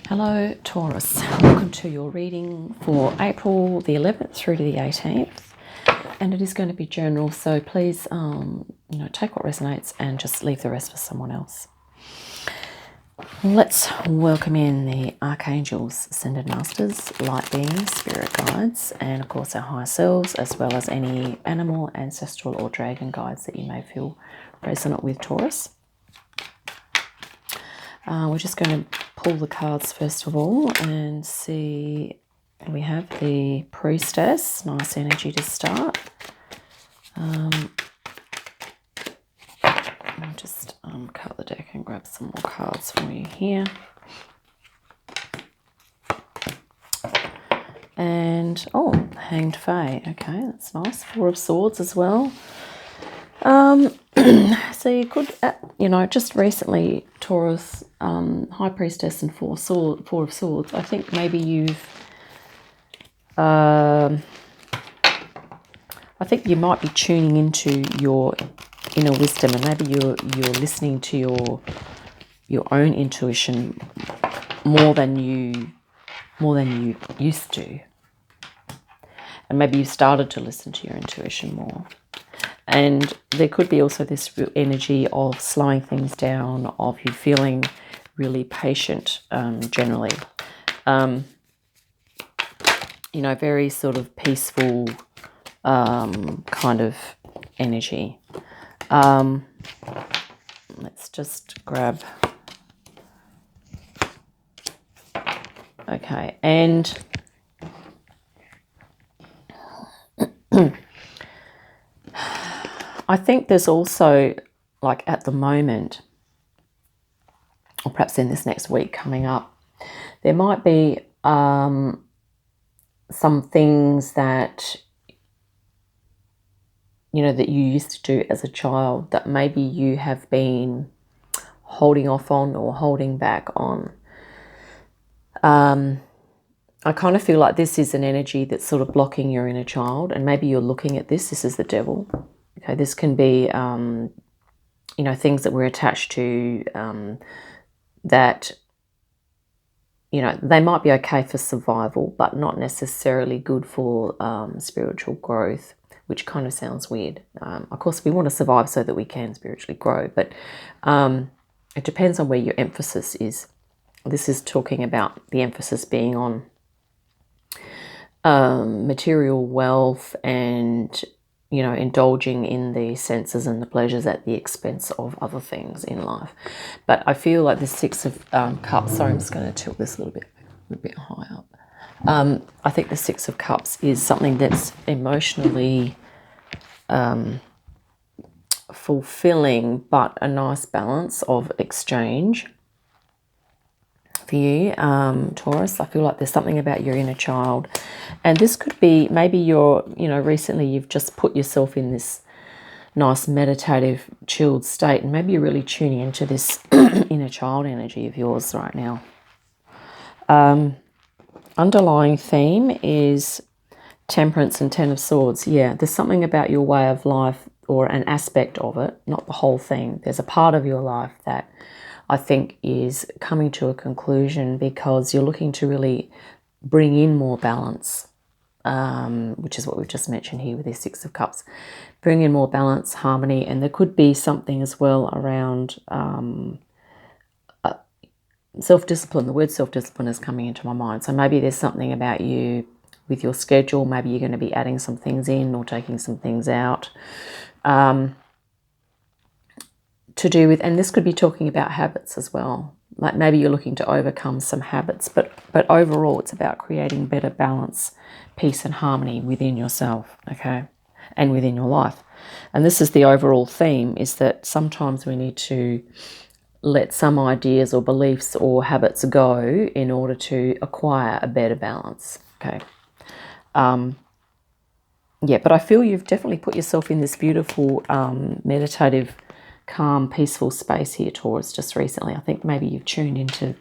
Hello Taurus, welcome to your reading for April the 11th through to the 18th, and it is going to be general, so please take what resonates and just leave the rest for someone else. Let's welcome in the archangels, ascended masters, light beings, spirit guides, and of course our higher selves, as well as any animal, ancestral or dragon guides that you may feel resonant with, Taurus. We're just going to pull the cards first of all and see. We have the priestess, nice energy to start. I'll just cut the deck and grab some more cards for you here. And hanged fae. Okay, that's nice. Four of swords as well. So you could, just recently, Taurus, High Priestess and Four of Swords. I think maybe you've, I think you might be tuning into your inner wisdom, and maybe you're listening to your own intuition more than you used to, and maybe you've started to listen to your intuition more. And there could be also this energy of slowing things down, of you feeling really patient, generally. Very sort of peaceful kind of energy. Let's just grab. Okay, and I think there's also, like at the moment, or perhaps in this next week coming up, there might be some things that, that you used to do as a child that maybe you have been holding off on or holding back on. I kind of feel like this is an energy that's sort of blocking your inner child, and maybe you're looking at this. This is the devil. Okay, this can be, things that we're attached to that, they might be okay for survival, but not necessarily good for spiritual growth, which kind of sounds weird. Of course, we want to survive so that we can spiritually grow, but it depends on where your emphasis is. This is talking about the emphasis being on material wealth and indulging in the senses and the pleasures at the expense of other things in life. But I feel like the Six of Cups, sorry, I'm just going to tilt this a little bit high up. I think the Six of Cups is something that's emotionally fulfilling, but a nice balance of exchange for you, Taurus. I feel like there's something about your inner child, and this could be maybe recently you've just put yourself in this nice meditative chilled state, and maybe you're really tuning into this inner child energy of yours right now. Underlying theme is Temperance and Ten of Swords. Yeah, there's something about your way of life, or an aspect of it, not the whole thing. There's a part of your life that I think is coming to a conclusion because you're looking to really bring in more balance, which is what we've just mentioned here with this Six of Cups. Bring in more balance, harmony, and there could be something as well around self-discipline. The word self-discipline is coming into my mind. So maybe there's something about you with your schedule. Maybe you're going to be adding some things in or taking some things out. To do with, and this could be talking about habits as well. Like maybe you're looking to overcome some habits, but overall it's about creating better balance, peace and harmony within yourself, okay, and within your life. And this is the overall theme, is that sometimes we need to let some ideas or beliefs or habits go in order to acquire a better balance, okay. But I feel you've definitely put yourself in this beautiful meditative, calm, peaceful space here, Taurus, just recently. I think maybe you've tuned into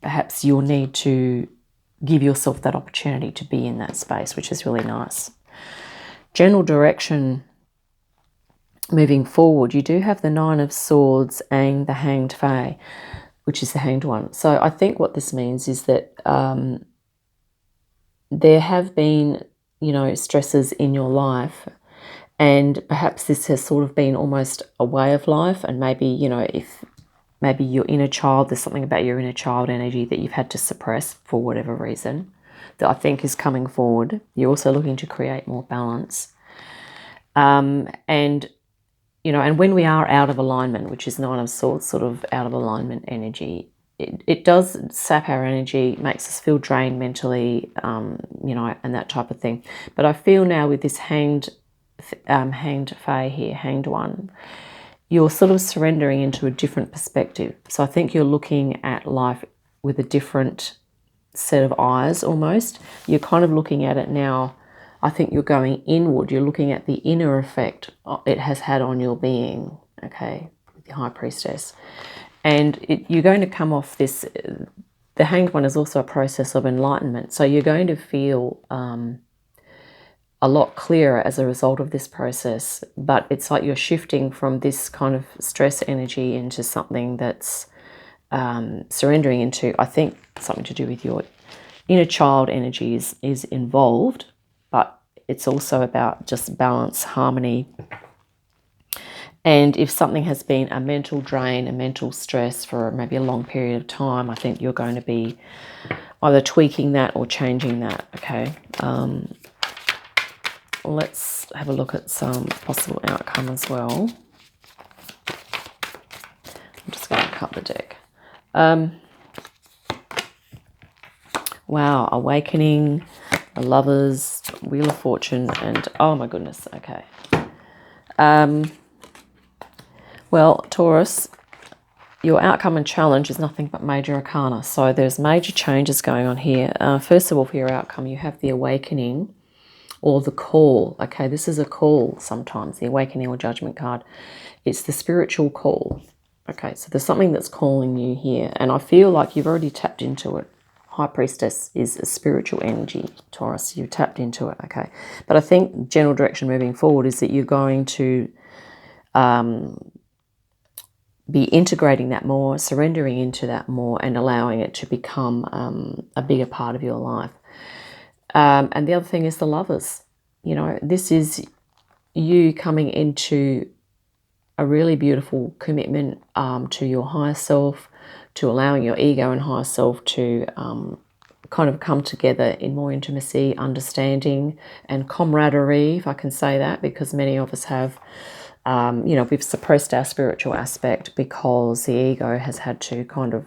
perhaps your need to give yourself that opportunity to be in that space, which is really nice. General direction moving forward, you do have the Nine of Swords and the Hanged Fae. which is the Hanged One. So I think what this means is that there have been, you know, stresses in your life, and perhaps this has sort of been almost a way of life. And maybe, you know, if maybe your inner child, there's something about your inner child energy that you've had to suppress for whatever reason that I think is coming forward. You're also looking to create more balance. And, you know, and when we are out of alignment, which is Nine of Swords, sort of out of alignment energy, it does sap our energy, makes us feel drained mentally, you know, and that type of thing. But I feel now with this hanged fae here, Hanged One, you're sort of surrendering into a different perspective. So I think you're looking at life with a different set of eyes almost. You're kind of looking at it now. I think you're going inward. You're looking at the inner effect it has had on your being, okay, with the High Priestess. And you're going to come off this, the Hanged One is also a process of enlightenment. So you're going to feel a lot clearer as a result of this process. But it's like you're shifting from this kind of stress energy into something that's surrendering into, I think, something to do with your inner child energy is involved. But it's also about just balance, harmony. And if something has been a mental drain, a mental stress for maybe a long period of time, I think you're going to be either tweaking that or changing that, okay? Let's have a look at some possible outcome as well. I'm just going to cut the deck. Wow, Awakening, the Lovers, Wheel of Fortune, and oh my goodness, okay. Well, Taurus, your outcome and challenge is nothing but major arcana. So there's major changes going on here. First of all, for your outcome, you have the Awakening or the Call. Okay, this is a call sometimes, the Awakening or Judgment card. It's the spiritual call. Okay, so there's something that's calling you here. And I feel like you've already tapped into it. High Priestess is a spiritual energy, Taurus. You've tapped into it, okay. But I think general direction moving forward is that you're going to be integrating that more, surrendering into that more, and allowing it to become a bigger part of your life. And the other thing is the Lovers. You know, this is you coming into a really beautiful commitment to your higher self, to allowing your ego and higher self to kind of come together in more intimacy, understanding, and camaraderie, if I can say that, because many of us have, you know, we've suppressed our spiritual aspect because the ego has had to kind of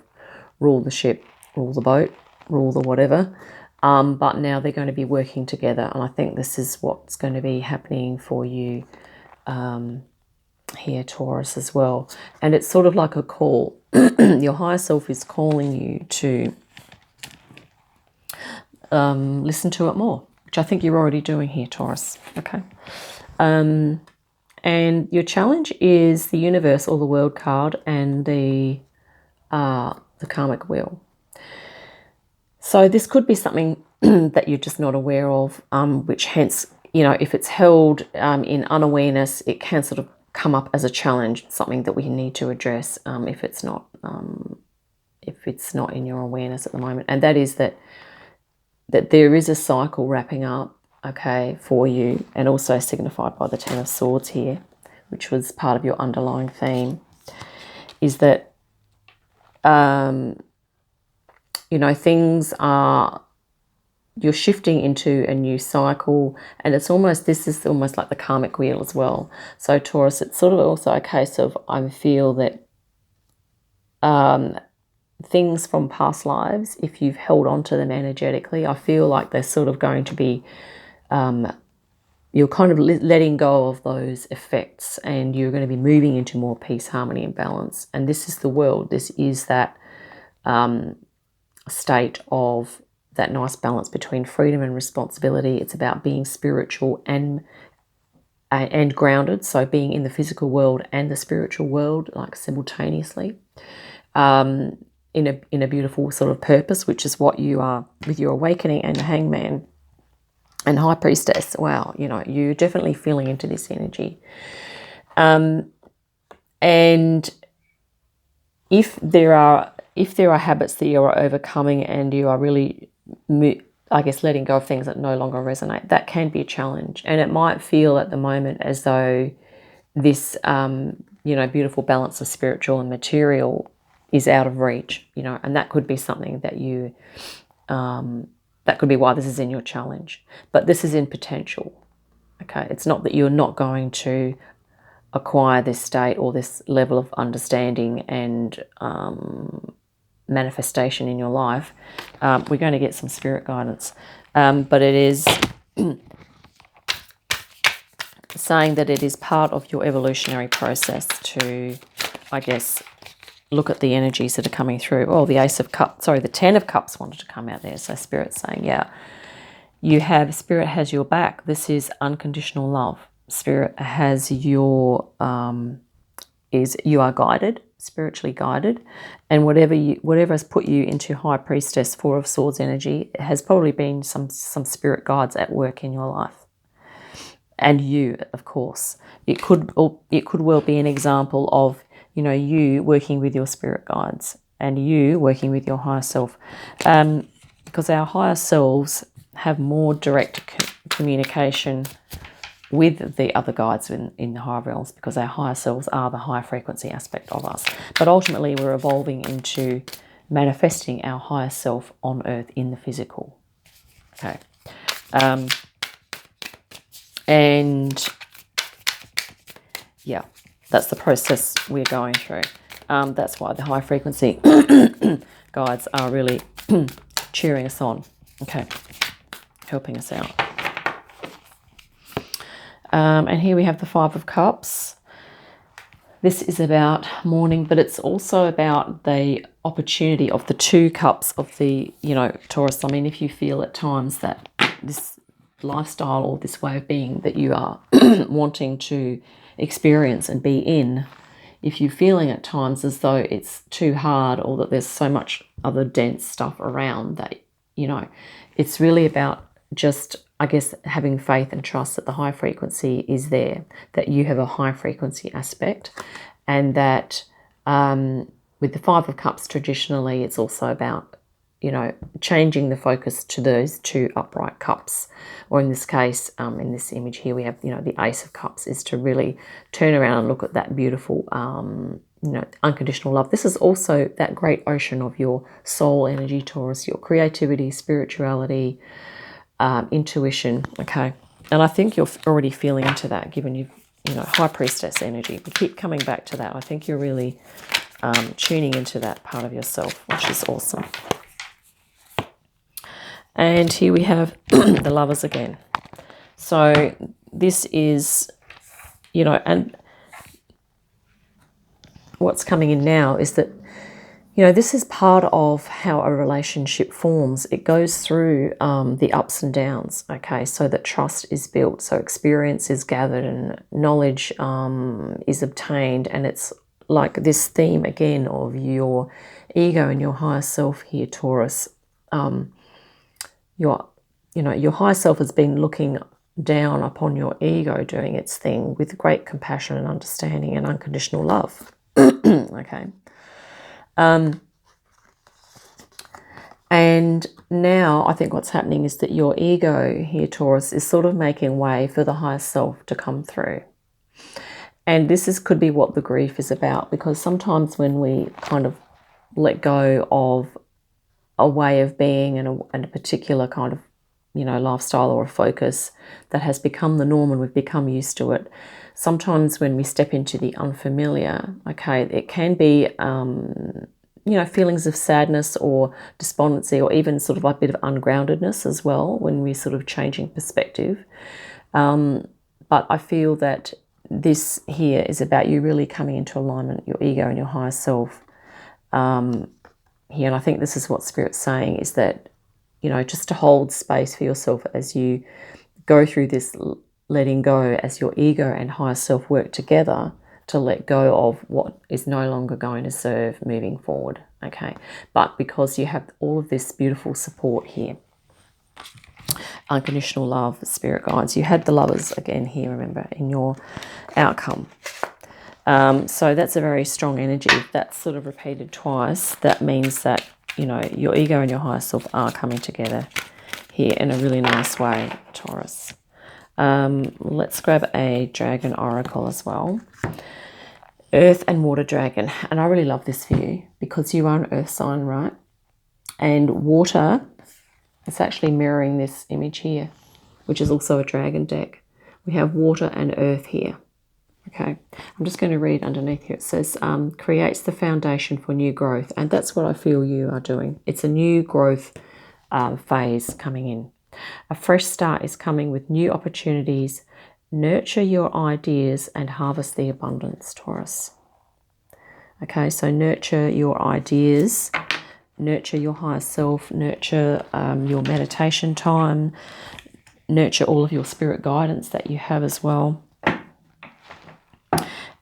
rule the ship, rule the boat, rule the whatever. But now they're going to be working together. And I think this is what's going to be happening for you here, Taurus, as well. And it's sort of like a call. Your higher self is calling you to listen to it more, which I think you're already doing here, Taurus. Okay. And your challenge is the Universe or the World card and the Karmic Wheel. So this could be something that you're just not aware of, which hence, you know, if it's held in unawareness, it can sort of come up as a challenge, something that we need to address if it's not in your awareness at the moment. And that is that there is a cycle wrapping up, okay, for you, and also signified by the Ten of Swords here, which was part of your underlying theme, is that you know, things are, you're shifting into a new cycle, and it's almost, this is almost like the karmic wheel as well. So Taurus, it's sort of also a case of, I feel that things from past lives, if you've held on to them energetically, I feel like they're sort of going to be, you're kind of letting go of those effects, and you're going to be moving into more peace, harmony, and balance. And this is the world. This is that state of that nice balance between freedom and responsibility. It's about being spiritual and grounded, so being in the physical world and the spiritual world, like simultaneously, in a beautiful sort of purpose, which is what you are with your Awakening and the Hangman and High Priestess. Wow, you know, you're definitely feeling into this energy. And if there are if there are habits that you are overcoming and you are really, I guess, letting go of things that no longer resonate, that can be a challenge. And it might feel at the moment as though this, beautiful balance of spiritual and material is out of reach, and that could be something that that could be why this is in your challenge. But this is in potential, okay? It's not that you're not going to acquire this state or this level of understanding and manifestation in your life. We're going to get some spirit guidance, but it is saying that it is part of your evolutionary process to, I guess, look at the energies that are coming through. Oh, the Ace of Cups, sorry, the Ten of Cups wanted to come out there. So Spirit's saying, yeah, Spirit has your back. This is unconditional love. Spirit has your, you are guided, spiritually guided, and whatever has put you into High Priestess, Four of Swords energy, has probably been some spirit guides at work in your life. And you, of course. It could well be an example of, you working with your spirit guides and you working with your higher self. Because our higher selves have more direct communication with the other guides in the higher realms, because our higher selves are the high frequency aspect of us. But ultimately, we're evolving into manifesting our higher self on earth in the physical. Okay. And yeah, that's the process we're going through. That's why the high frequency guides are really cheering us on. Okay, helping us out. And here we have the Five of Cups. This is about mourning, but it's also about the opportunity of the Two Cups of the, Taurus. I mean, if you feel at times that this lifestyle or this way of being that you are wanting to experience and be in, if you're feeling at times as though it's too hard or that there's so much other dense stuff around that, it's really about just, I guess, having faith and trust that the high frequency is there, that you have a high frequency aspect, and that with the Five of Cups, traditionally, it's also about, changing the focus to those two upright cups. Or in this case, in this image here, we have, the Ace of Cups is to really turn around and look at that beautiful, unconditional love. This is also that great ocean of your soul energy, Taurus, your creativity, spirituality, intuition, okay? And I think you're already feeling into that, given you've, High Priestess energy. We keep coming back to that. I think you're really tuning into that part of yourself, which is awesome. And here we have the Lovers again. So this is, and what's coming in now is that, this is part of how a relationship forms. It goes through the ups and downs, okay, so that trust is built, so experience is gathered and knowledge is obtained. And it's like this theme again of your ego and your higher self here, Taurus. Your higher self has been looking down upon your ego doing its thing with great compassion and understanding and unconditional love. Okay. And now I think what's happening is that your ego here, Taurus, is sort of making way for the higher self to come through. And this could be what the grief is about, because sometimes when we kind of let go of a way of being and a particular kind of, lifestyle or a focus that has become the norm and we've become used to it, sometimes when we step into the unfamiliar, okay, it can be, feelings of sadness or despondency, or even sort of like a bit of ungroundedness as well when we're sort of changing perspective. But I feel that this here is about you really coming into alignment, your ego and your higher self. Here, and I think this is what Spirit's saying, is that, just to hold space for yourself as you go through this letting go, as your ego and higher self work together to let go of what is no longer going to serve moving forward, okay? But because you have all of this beautiful support here, unconditional love, spirit guides, you had the Lovers again here, remember, in your outcome. So that's a very strong energy. If that's sort of repeated twice, that means that, you know, your ego and your higher self are coming together here in a really nice way, Taurus. Let's grab a dragon oracle as well. Earth and water dragon. And I really love this for you because you are an earth sign, right? And water, it's actually mirroring this image here, which is also a dragon deck. We have water and earth here. Okay, I'm just going to read underneath here. It says, creates the foundation for new growth. And that's what I feel you are doing. It's a new growth phase coming in. A fresh start is coming with new opportunities. Nurture your ideas and harvest the abundance, Taurus. Okay, so nurture your ideas, nurture your higher self, nurture your meditation time, nurture all of your spirit guidance that you have as well.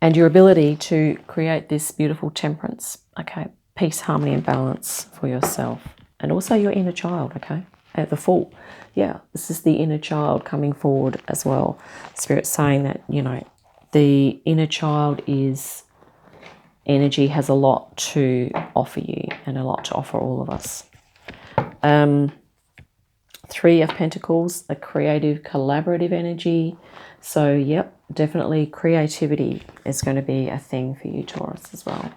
And your ability to create this beautiful temperance, okay? Peace, harmony, and balance for yourself. And also your inner child, okay? At the full. Yeah, this is the inner child coming forward as well. Spirit's saying that, you know, the inner child is energy, has a lot to offer you and a lot to offer all of us. Three of Pentacles, a creative, collaborative energy. So, yep, definitely creativity is going to be a thing for you, Taurus, as well.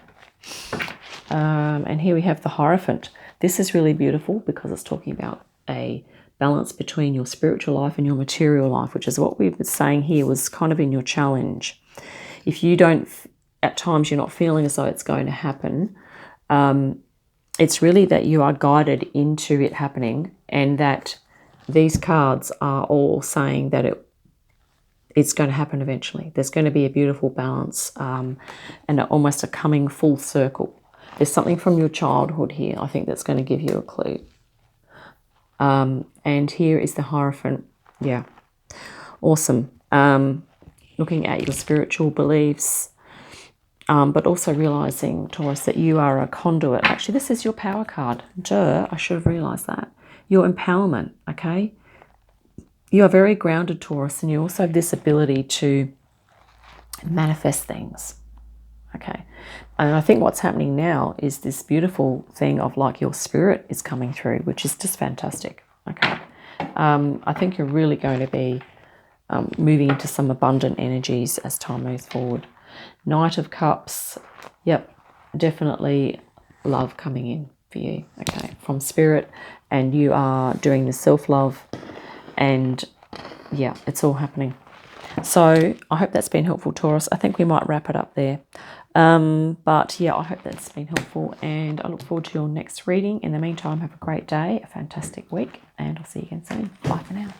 And here we have the Hierophant. This is really beautiful because it's talking about a balance between your spiritual life and your material life, which is what we were saying here was kind of in your challenge. If you don't, at times you're not feeling as though it's going to happen, it's really that you are guided into it happening, and that these cards are all saying that it's going to happen eventually. There's going to be a beautiful balance and almost a coming full circle. There's something from your childhood here, I think, that's going to give you a clue. And here is the Hierophant. Yeah, awesome. Looking at your spiritual beliefs, but also realizing, Taurus, that you are a conduit. Actually, this is your power card. Duh, I should have realized that. Your empowerment, okay? You are very grounded, Taurus, and you also have this ability to manifest things, okay? And I think what's happening now is this beautiful thing of like your spirit is coming through, which is just fantastic, okay? I think you're really going to be moving into some abundant energies as time moves forward. Knight of Cups, yep, definitely love coming in for you, okay, from spirit, and you are doing the self-love, and yeah, it's all happening. So I hope that's been helpful, Taurus. I think we might wrap it up there. But yeah, I hope that's been helpful, and I look forward to your next reading. In the meantime, have a great day, a fantastic week, and I'll see you again soon. Bye for now.